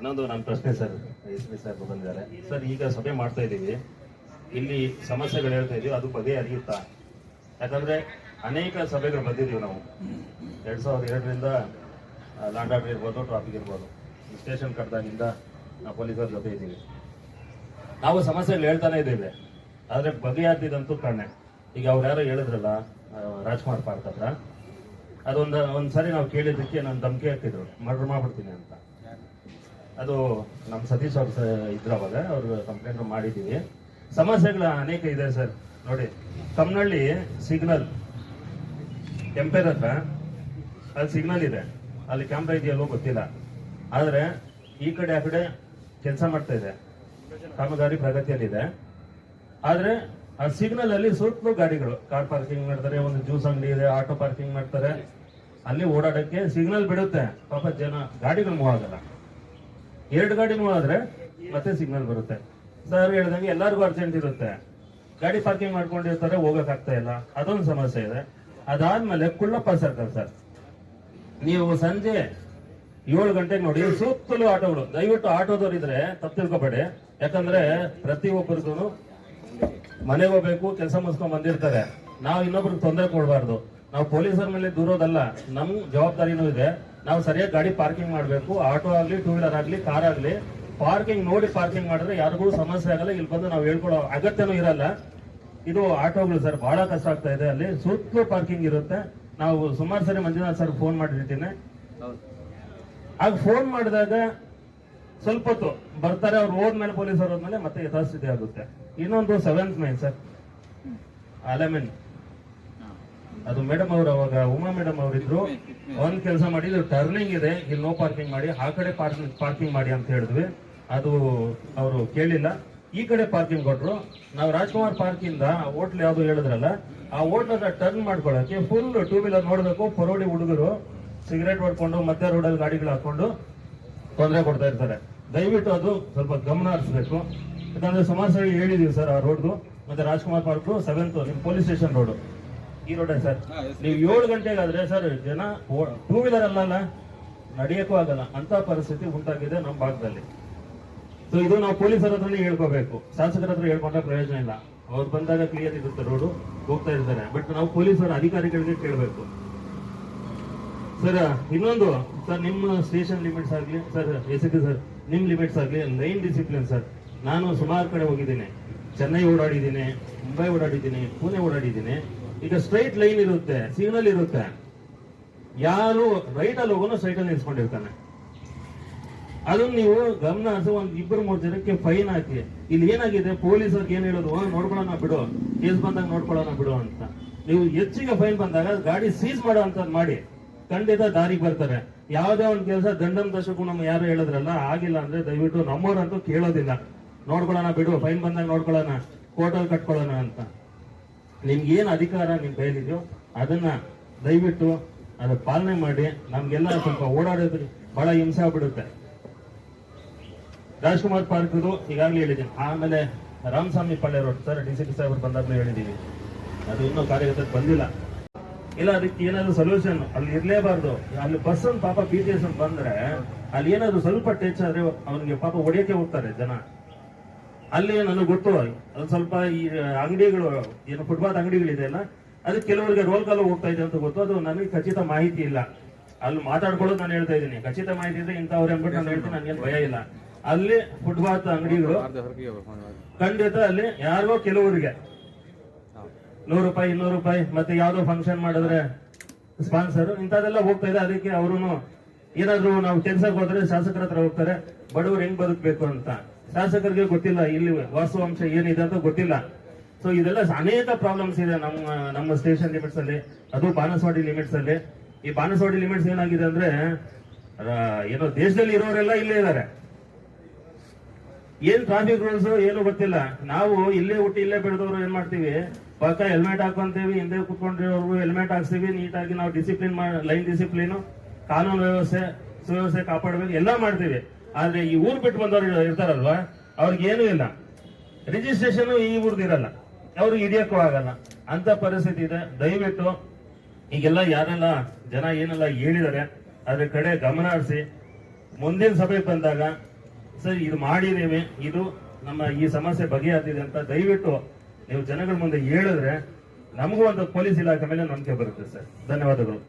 ಇನ್ನೊಂದು ನನ್ನ ಪ್ರಶ್ನೆ ಸರ್, ಎಸ್ ಪಿ ಸರ್ ಬಂದಿದ್ದಾರೆ ಸರ್. ಈಗ ಸಭೆ ಮಾಡ್ತಾ ಇದ್ದೀವಿ, ಇಲ್ಲಿ ಸಮಸ್ಯೆಗಳು ಹೇಳ್ತಾ ಇದೀವಿ, ಅದು ಬಗೆಹರಿಯುತ್ತಾ? ಯಾಕಂದ್ರೆ ಅನೇಕ ಸಭೆಗಳು ಬಂದಿದ್ದೀವಿ ನಾವು 2002ರಿಂದ ಲ್ಯಾಂಡ್ ಆರ್ಡರ್ ಇರ್ಬೋದು, ಟ್ರಾಫಿಕ್ ಇರ್ಬೋದು, ಸ್ಟೇಷನ್ ಕಟ್ಟದಾಗಿಂದ ನಾವು ಪೊಲೀಸರ ಜೊತೆ ಇದ್ದೀವಿ. ನಾವು ಸಮಸ್ಯೆಗಳು ಹೇಳ್ತಾನೆ ಇದ್ದೇವೆ, ಆದ್ರೆ ಬಗೆಹರಿದಂತೂ ಕಣ್ಣೆ. ಈಗ ಅವ್ರು ಯಾರೋ ಹೇಳಿದ್ರಲ್ಲ ರಾಜ್ಕುಮಾರ್ ಪಾರ್ಕ್ ಹತ್ರ, ಒಂದ್ಸರಿ ನಾವು ಕೇಳಿದ್ದಕ್ಕೆ ನಾನು ಧಮಕಿ ಹಾಕಿದ್ರು, ಮರ್ಡರ್ ಮಾಡ್ಬಿಡ್ತೀನಿ ಅಂತ. ಅದು ನಮ್ಮ ಸತೀಶ್ ಅವ್ರು ಇದ್ರ ಅವಾಗ ಅವ್ರು ಕಂಪ್ಲೇಂಟ್ ಮಾಡಿದ್ದೀವಿ. ಸಮಸ್ಯೆಗಳ ಅನೇಕ ಇದೆ ಸರ್. ನೋಡಿ, ಕಮ್ಮನಹಳ್ಳಿ ಸಿಗ್ನಲ್ ಕೆಂಪೇರ್ ಹತ್ರ ಅಲ್ಲಿ ಸಿಗ್ನಲ್ ಇದೆ, ಅಲ್ಲಿ ಕ್ಯಾಮ್ರಾ ಇದೆಯಲ್ಲೋ ಗೊತ್ತಿಲ್ಲ. ಆದ್ರೆ ಈ ಕಡೆ ಆ ಕಡೆ ಕೆಲಸ ಮಾಡ್ತಾ ಇದೆ, ಕಾಮಗಾರಿ ಪ್ರಗತಿಯಲ್ಲಿದೆ. ಆದ್ರೆ ಆ ಸಿಗ್ನಲ್ ಅಲ್ಲಿ ಸುತ್ತಲೂ ಗಾಡಿಗಳು, ಕಾರ್ ಪಾರ್ಕಿಂಗ್ ಮಾಡ್ತಾರೆ, ಒಂದು ಜ್ಯೂಸ್ ಅಂಗಡಿ ಇದೆ, ಆಟೋ ಪಾರ್ಕಿಂಗ್ ಮಾಡ್ತಾರೆ. ಅಲ್ಲಿ ಓಡಾಡಕ್ಕೆ ಸಿಗ್ನಲ್ ಬಿಡುತ್ತೆ, ಪಾಪ ಜನ ಗಾಡಿಗಳು ಮೂವ್ ಆಗಲ್ಲ. 2 ಗಾಡಿ ಮೂವ್ ಆದ್ರೆ ಮತ್ತೆ ಸಿಗ್ನಲ್ ಬರುತ್ತೆ. ಸರ್ ಹೇಳ್ದಂಗೆ ಎಲ್ಲರಿಗೂ ಅರ್ಜೆಂಟ್ ಇರುತ್ತೆ, ಗಾಡಿ ಪಾರ್ಕಿಂಗ್ ಮಾಡ್ಕೊಂಡಿರ್ತಾರೆ, ಹೋಗಕ್ ಆಗ್ತಾ ಇಲ್ಲ, ಅದೊಂದು ಸಮಸ್ಯೆ ಇದೆ. ಅದಾದ್ಮೇಲೆ ಕುಳ್ಳಪ್ಪ ಸರ್ಕಲ್ ಸರ್, ನೀವು ಸಂಜೆ 7 ಗಂಟೆಗೆ ನೋಡಿ ಸುತ್ತಲೂ ಆಟೋಗಳು. ದಯವಿಟ್ಟು ಆಟೋದವ್ರು ಇದ್ರೆ ತಪ್ಪು ತಿಳ್ಕೊಬೇಡಿ, ಯಾಕಂದ್ರೆ ಪ್ರತಿಯೊಬ್ಬರಿಗೂ ಮನೆಗೆ ಹೋಗ್ಬೇಕು, ಕೆಲಸ ಮುಗಿಸ್ಕೊಂಡ್ ಬಂದಿರ್ತಾರೆ. ನಾವು ಇನ್ನೊಬ್ರಿಗೆ ತೊಂದರೆ ಕೊಡಬಾರ್ದು. ನಾವು ಪೊಲೀಸರ ಮೇಲೆ ದೂರೋದಲ್ಲ, ನಮ್ ಜವಾಬ್ದಾರಿನೂ ಇದೆ. ನಾವು ಸರಿಯಾಗಿ ಗಾಡಿ ಪಾರ್ಕಿಂಗ್ ಮಾಡಬೇಕು. ಆಟೋ ಆಗ್ಲಿ, ಟೂ ವೀಲರ್ ಆಗ್ಲಿ, ಕಾರ್ ಆಗ್ಲಿ, ಪಾರ್ಕಿಂಗ್ ನೋಡಿ ಪಾರ್ಕಿಂಗ್ ಮಾಡಿದ್ರೆ ಯಾರಿಗೂ ಸಮಸ್ಯೆ ಆಗಲ್ಲ. ಇಲ್ಲಿ ಬಂದು ನಾವು ಹೇಳ್ಕೊಳ್ಳೋ ಅಗತ್ಯನೂ ಇರಲ್ಲ. ಇದು ಆಟೋಗಳು ಸರ್ ಬಹಳ ಕಷ್ಟ ಆಗ್ತಾ ಇದೆ, ಅಲ್ಲಿ ಸುತ್ತಲೂ ಪಾರ್ಕಿಂಗ್ ಇರುತ್ತೆ. ನಾವು ಸುಮಾರು ಸರಿ ಮಂಜುನಾಥ್ ಸರ್ ಫೋನ್ ಮಾಡಿರ್ತೀನಿ. ಆಗ ಫೋನ್ ಮಾಡಿದಾಗ ಸ್ವಲ್ಪ ಹೊತ್ತು ಬರ್ತಾರೆ, ಅವ್ರು ಹೋದ್ಮೇಲೆ ಪೊಲೀಸರು ಹೋದ್ಮೇಲೆ ಮತ್ತೆ ಯಥಾಸ್ಥಿತಿ ಆಗುತ್ತೆ. ಇನ್ನೊಂದು 7th ಮೈನ್ ಸರ್, ಅಲೆಮೆನ್, ಅದು ಮೇಡಮ್ ಅವರು ಅವಾಗ ಉಮಾ ಮೇಡಮ್ ಅವರಿದ್ರು. ಒಂದ್ ಕೆಲಸ ಮಾಡಿ, ಇದು ಟರ್ನಿಂಗ್ ಇದೆ, ಇಲ್ಲಿ ನೋ ಪಾರ್ಕಿಂಗ್ ಮಾಡಿ, ಆ ಕಡೆ ಪಾರ್ಕಿಂಗ್ ಮಾಡಿ ಅಂತ ಹೇಳಿದ್ವಿ. ಅದು ಅವರು ಕೇಳಿಲ್ಲ, ಈ ಕಡೆ ಪಾರ್ಕಿಂಗ್ ಕೊಟ್ರು. ನಾವು ರಾಜ್ಕುಮಾರ್ ಪಾರ್ಕ್ ಇಂದ ಹೋಟ್ಲ್ ಯಾವ್ದು ಹೇಳಿದ್ರಲ್ಲ, ಆ ಹೋಟ್ಲ್ ಟರ್ನ್ ಮಾಡ್ಕೊಳಕ್ಕೆ ಫುಲ್ ಟೂ ವೀಲರ್ ನೋಡ್ಬೇಕು. ಪರೋಡಿ ಹುಡುಗರು ಸಿಗರೇಟ್ ಹೊಡ್ಕೊಂಡು ಮಧ್ಯ ರೋಡಲ್ಲಿ ಗಾಡಿಗಳು ಹಾಕೊಂಡು ತೊಂದರೆ ಕೊಡ್ತಾ ಇರ್ತಾರೆ. ದಯವಿಟ್ಟು ಅದು ಸ್ವಲ್ಪ ಗಮನ ಹರಿಸಬೇಕು. ಯಾಕಂದ್ರೆ ಸುಮಾರು ಸರಿ ಹೇಳಿದೀವಿ ಸರ್, ಆ ರೋಡ್ದು ಮತ್ತೆ ರಾಜ್ಕುಮಾರ್ ಪಾರ್ಕ್ 7th ನಿಮ್ ಪೊಲೀಸ್ ಸ್ಟೇಷನ್ ರೋಡ್, ಈ ರೋಡ್ ಸರ್. ನೀವು 7 ಗಂಟೆಗಾದ್ರೆ ಸರ್ ಜನ ಟೂ ವೀಲರ್ ಅಲ್ಲ ನಡೆಯಕ್ಕೂ ಆಗಲ್ಲ ಅಂತ ಪರಿಸ್ಥಿತಿ ಉಂಟಾಗಿದೆ ನಮ್ಮ ಭಾಗದಲ್ಲಿ. ಸೊ ಇದು ನಾವು ಪೊಲೀಸರ ಹತ್ರನೇ ಹೇಳ್ಕೋಬೇಕು, ಶಾಸಕರ ಹತ್ರ ಹೇಳ್ಕೊಂಡ್ರೆ ಪ್ರಯೋಜನ ಇಲ್ಲ. ಅವ್ರು ಬಂದಾಗ ಕ್ಲಿಯರ್ ಇರುತ್ತೆ, ರೋಡು ಹೋಗ್ತಾ ಇರ್ತಾರೆ. ಬಟ್ ನಾವು ಪೊಲೀಸರ ಅಧಿಕಾರಿಗಳಿಗೆ ಕೇಳಬೇಕು ಸರ್. ಇನ್ನೊಂದು ಸರ್, ನಿಮ್ಮ ಸ್ಟೇಷನ್ ಲಿಮಿಟ್ಸ್ ಆಗ್ಲಿ ಸರ್, ಎಸ್.ಪಿ ಸರ್, ನಿಮ್ ಲಿಮಿಟ್ಸ್ ಆಗ್ಲಿ, ಲೈನ್ ಡಿಸಿಪ್ಲಿನ್ ಸರ್. ನಾನು ಸುಮಾರು ಕಡೆ ಹೋಗಿದ್ದೀನಿ, ಚೆನ್ನೈ ಓಡಾಡಿದ್ದೀನಿ, ಮುಂಬೈ ಓಡಾಡಿದ್ದೀನಿ, ಪುಣೆ ಓಡಾಡಿದ್ದೀನಿ. ಈಗ ಸ್ಟ್ರೈಟ್ ಲೈನ್ ಇರುತ್ತೆ, ಸಿಗ್ನಲ್ ಇರುತ್ತೆ, ಯಾರು ರೈಟ್ ಅಲ್ಲಿ ಹೋಗೋನು ಸ್ಟ್ರೈಟ್ ಅಲ್ಲಿ ನಿಲ್ಸ್ಕೊಂಡಿರ್ತಾನೆ. ಅದನ್ನ ನೀವು ಗಮನ ಹರಿಸಿ 1-2-3 ಜನಕ್ಕೆ ಫೈನ್ ಹಾಕಿ. ಇಲ್ಲಿ ಏನಾಗಿದೆ, ಪೊಲೀಸರಿಗೆ ಏನ್ ಹೇಳೋದು, ನೋಡ್ಕೊಳ್ಳೋಣ ಬಿಡು, ಕೇಸ್ ಬಂದಾಗ ನೋಡ್ಕೊಳ್ಳೋಣ ಬಿಡು ಅಂತ. ನೀವು ಹೆಚ್ಚಿಗೆ ಫೈನ್ ಬಂದಾಗ ಗಾಡಿ ಸೀಸ್ ಮಾಡೋ ಅಂತ ಮಾಡಿ, ಖಂಡಿತ ದಾರಿಗೆ ಬರ್ತಾರೆ. ಯಾವುದೇ ಒಂದು ಕೆಲಸ ದಂಡಂ ದಶಕ್ಕೂ ನಮ್ಮ ಯಾರು ಹೇಳಿದ್ರಲ್ಲ, ಆಗಿಲ್ಲ ಅಂದ್ರೆ ದಯವಿಟ್ಟು ನಮ್ಮವ್ರಂತೂ ಕೇಳೋದಿಲ್ಲ. ನೋಡ್ಕೊಳ್ಳೋಣ ಬಿಡು, ಫೈನ್ ಬಂದಾಗ ನೋಡ್ಕೊಳ್ಳೋಣ, ಕೋರ್ಟಲ್ಲಿ ಕಟ್ಕೊಳ್ಳೋಣ ಅಂತ. ನಿಮ್ಗೆ ಏನ್ ಅಧಿಕಾರ ನಿಮ್ ಕೈಲಿದೆಯೋ ಅದನ್ನ ದಯವಿಟ್ಟು ಅದು ಪಾಲನೆ ಮಾಡಿ. ನಮ್ಗೆಲ್ಲ ಸ್ವಲ್ಪ ಓಡಾಡೋದ್ರಿ ಬಹಳ ಹಿಂಸೆ ಆಗ್ಬಿಡುತ್ತೆ. ರಾಜ್ಕುಮಾರ್ ಪಾರ್ಕ್ ಈಗಾಗಲೇ ಹೇಳಿದ್ದೀನಿ. ಆಮೇಲೆ ರಾಮಸ್ವಾಮಿ ಪಾಳ್ಯ ರೋಡ್ ಸರ್, ಡಿ.ಸಿ.ಪಿ ಸಾಹೇಬರು ಬಂದಾಗಲೂ ಹೇಳಿದೀವಿ, ಅದು ಇನ್ನೂ ಕಾರ್ಯಗತಕ್ಕೆ ಬಂದಿಲ್ಲ. ಇಲ್ಲ, ಅದಕ್ಕೆ ಏನಾದ್ರು ಸೊಲ್ಯೂಷನ್ ಅಲ್ಲಿ ಇರ್ಲೇಬಾರ್ದು. ಅಲ್ಲಿ ಬಸ್ ಒಂದು ಪಾಪ BTS ಬಂದ್ರೆ ಅಲ್ಲಿ ಏನಾದ್ರು ಸ್ವಲ್ಪ ಟಚ್ ಆದ್ರೆ ಅವನಿಗೆ ಪಾಪ ಹೊಡಿಯಕ್ಕೆ ಹೋಗ್ತಾರೆ ಜನ. ಅಲ್ಲಿ ನನಗೆ ಗೊತ್ತು, ಅದು ಸ್ವಲ್ಪ ಈ ಅಂಗಡಿಗಳು ಏನು ಫುಟ್ಪಾತ್ ಅಂಗಡಿಗಳಿದೆ ಅಲ್ಲ, ಅದಕ್ಕೆ ಕೆಲವರಿಗೆ ರೋಲ್ ಕಾಲ ಹೋಗ್ತಾ ಇದೆ ಅಂತ ಗೊತ್ತು. ಅದು ನನಗೆ ಖಚಿತ ಮಾಹಿತಿ ಇಲ್ಲ. ಅಲ್ಲಿ ಮಾತಾಡ್ಕೊಳ್ಳೋದು ನಾನು ಹೇಳ್ತಾ ಇದ್ದೀನಿ, ಖಚಿತ ಮಾಹಿತಿ ಇದ್ರೆ ಇಂಥವ್ರು ಅಂದ್ಬಿಟ್ಟು ನಾನು ಹೇಳ್ತೀನಿ, ನನಗೇನು ಭಯ ಇಲ್ಲ. ಅಲ್ಲಿ ಫುಟ್ಪಾತ್ ಅಂಗಡಿಗಳು ಖಂಡಿತ ಅಲ್ಲಿ ಯಾರಿಗೋ ಕೆಲವರಿಗೆ 100 ರೂಪಾಯಿ 200 ರೂಪಾಯಿ, ಮತ್ತೆ ಯಾವ್ದೋ ಫಂಕ್ಷನ್ ಮಾಡಿದ್ರೆ ಸ್ಪಾನ್ಸರ್, ಇಂಥದೆಲ್ಲ ಹೋಗ್ತಾ ಇದೆ. ಅದಕ್ಕೆ ಅವರು ಏನಾದ್ರು ನಾವು ಕೆಲ್ಸಕ್ಕೆ ಹೋದ್ರೆ ಶಾಸಕರ ಹತ್ರ ಹೋಗ್ತಾರೆ, ಬಡವರು ಹೆಂಗ್ ಬದುಕಬೇಕು ಅಂತ. ಶಾಸಕರಿಗೆ ಗೊತ್ತಿಲ್ಲ ಇಲ್ಲಿ ವಾಸ್ತವಾಂಶ ಏನಿದೆ ಅಂತ ಗೊತ್ತಿಲ್ಲ. ಸೊ ಇದೆಲ್ಲ ಅನೇಕ ಪ್ರಾಬ್ಲಮ್ಸ್ ಇದೆ ನಮ್ಮ ಸ್ಟೇಷನ್ ಲಿಮಿಟ್ಸ್ ಅಲ್ಲಿ, ಅದು ಬಾಣಸವಾಡಿ ಲಿಮಿಟ್ಸ್ ಅಲ್ಲಿ. ಈ ಬಾಣಸವಾಡಿ ಲಿಮಿಟ್ಸ್ ಏನಾಗಿದೆ ಅಂದ್ರೆ, ಏನೋ ದೇಶದಲ್ಲಿ ಇರೋರೆಲ್ಲ ಇಲ್ಲೇ ಇದ್ದಾರೆ. ಏನ್ ಟ್ರಾಫಿಕ್ ರೂಲ್ಸ್ ಏನು ಗೊತ್ತಿಲ್ಲ. ನಾವು ಇಲ್ಲೇ ಹುಟ್ಟಿ ಇಲ್ಲೇ ಬೆಳೆದವರು ಏನ್ ಮಾಡ್ತೀವಿ, ಪಕ್ಕ ಹೆಲ್ಮೆಟ್ ಹಾಕೊಂತೀವಿ, ಹಿಂದೆ ಕುತ್ಕೊಂಡಿರೋರು ಹೆಲ್ಮೆಟ್ ಹಾಕ್ಸ್ತೀವಿ, ನೀಟಾಗಿ ನಾವು ಡಿಸಿಪ್ಲಿನ್ ಲೈನ್ ಡಿಸಿಪ್ಲಿನ್, ಕಾನೂನು ವ್ಯವಸ್ಥೆ ಸುವ್ಯವಸ್ಥೆ ಕಾಪಾಡಬೇಕು, ಎಲ್ಲ ಮಾಡ್ತೀವಿ. ಆದ್ರೆ ಈ ಊರ್ ಬಿಟ್ಟು ಬಂದವರು ಇರ್ತಾರಲ್ವಾ, ಅವ್ರಿಗೆ ಏನೂ ಇಲ್ಲ, ರಿಜಿಸ್ಟ್ರೇಷನ್ ಈ ಊರ್ದು ಇರಲ್ಲ, ಅವ್ರಿಗೆ ಹಿಡಿಯಕ್ಕೂ ಆಗಲ್ಲ ಅಂತ ಪರಿಸ್ಥಿತಿ ಇದೆ. ದಯವಿಟ್ಟು ಈಗೆಲ್ಲ ಯಾರೆಲ್ಲ ಜನ ಏನೆಲ್ಲ ಹೇಳಿದ್ದಾರೆ ಅದ್ರ ಕಡೆ ಗಮನ ಹರಿಸಿ ಮುಂದಿನ ಸಭೆ ಬಂದಾಗ ಸರ್ ಇದು ಮಾಡಿದ್ದೇವೆ, ಇದು ನಮ್ಮ ಈ ಸಮಸ್ಯೆ ಬಗೆಹರಿದಿದೆ ಅಂತ ದಯವಿಟ್ಟು ನೀವು ಜನಗಳ ಮುಂದೆ ಹೇಳಿದ್ರೆ ನಮಗೂ ಒಂದು ಪೊಲೀಸ್ ಇಲಾಖೆ ಮೇಲೆ ನಂಬಿಕೆ ಬರುತ್ತೆ ಸರ್. ಧನ್ಯವಾದಗಳು.